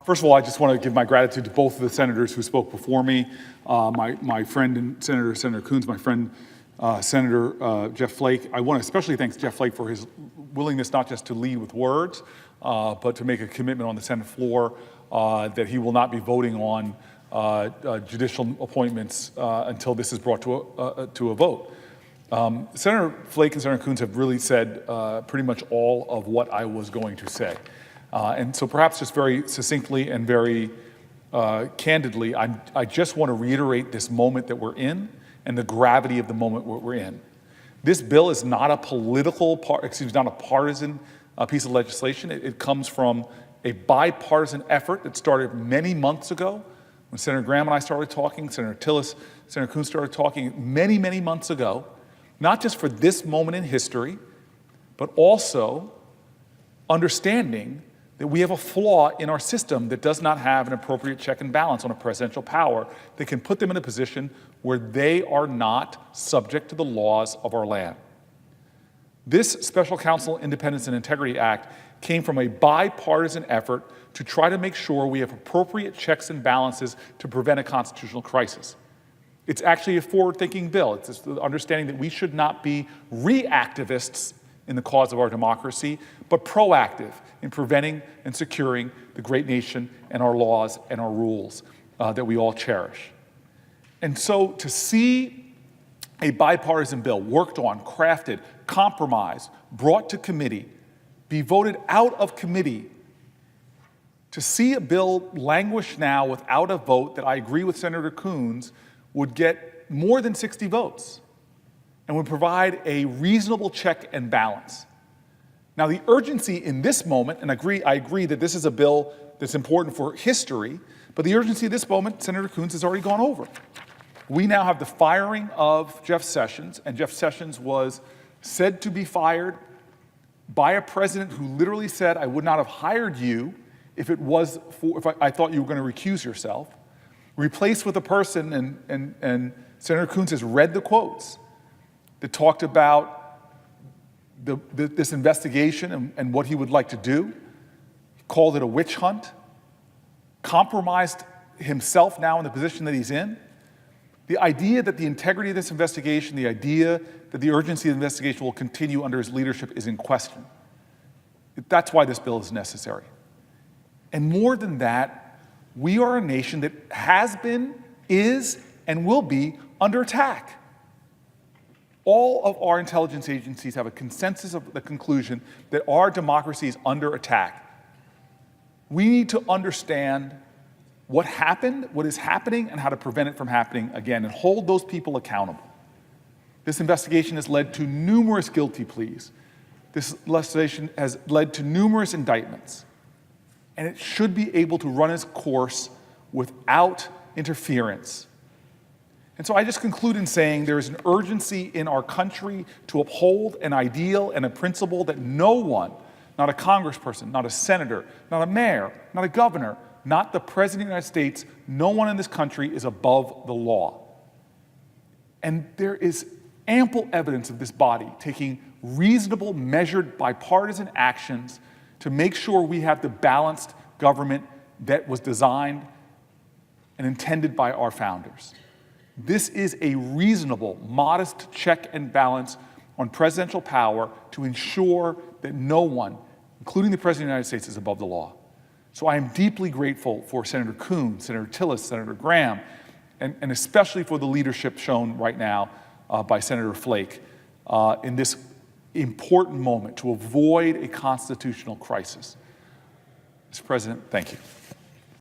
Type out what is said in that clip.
First of all, I just want to give my gratitude to both of the senators who spoke before me. My friend and Senator Coons, my friend Senator Jeff Flake. I want to especially thank Jeff Flake for his willingness not just to lead with words, but to make a commitment on the Senate floor that he will not be voting on judicial appointments until this is brought to a vote. Senator Flake and Senator Coons have really said pretty much all of what I was going to say. And so perhaps just very succinctly and very candidly, I just want to reiterate this moment that we're in and the gravity of the moment we're in. This bill is not a not a partisan piece of legislation. It comes from a bipartisan effort that started many months ago when Senator Graham and I started talking, Senator Tillis, Senator Coons started talking many, many months ago, not just for this moment in history, but also understanding that we have a flaw in our system that does not have an appropriate check and balance on a presidential power that can put them in a position where they are not subject to the laws of our land. This Special Counsel Independence and Integrity Act came from a bipartisan effort to try to make sure we have appropriate checks and balances to prevent a constitutional crisis. It's actually a forward-thinking bill. It's the understanding that we should not be reactivists in the cause of our democracy, but proactive in preventing and securing the great nation and our laws and our rules that we all cherish. And so to see a bipartisan bill worked on, crafted, compromised, brought to committee, be voted out of committee, to see a bill languish now without a vote that I agree with Senator Coons would get more than 60 votes and would provide a reasonable check and balance. Now, the urgency in this moment, and I agree that this is a bill that's important for history, but the urgency of this moment, Senator Coons has already gone over. We now have the firing of Jeff Sessions, and Jeff Sessions was said to be fired by a president who literally said, I would not have hired you if I thought you were going to recuse yourself, replaced with a person, and Senator Coons has read the quotes that talked about this investigation and what he would like to do. He called it a witch hunt, compromised himself now in the position that he's in. The idea that the integrity of this investigation, the idea that the urgency of the investigation will continue under his leadership is in question. That's why this bill is necessary. And more than that, we are a nation that has been, is, and will be under attack. All of our intelligence agencies have a consensus of the conclusion that our democracy is under attack. We need to understand what happened, what is happening, and how to prevent it from happening again, and hold those people accountable. This investigation has led to numerous guilty pleas. This investigation has led to numerous indictments, and it should be able to run its course without interference. And so I just conclude in saying there is an urgency in our country to uphold an ideal and a principle that no one, not a congressperson, not a senator, not a mayor, not a governor, not the President of the United States, no one in this country is above the law. And there is ample evidence of this body taking reasonable, measured, bipartisan actions to make sure we have the balanced government that was designed and intended by our founders. This is a reasonable, modest check and balance on presidential power to ensure that no one, including the President of the United States, is above the law. So I am deeply grateful for Senator Coons, Senator Tillis, Senator Graham, and especially for the leadership shown right now by Senator Flake in this important moment to avoid a constitutional crisis. Mr. President, thank you.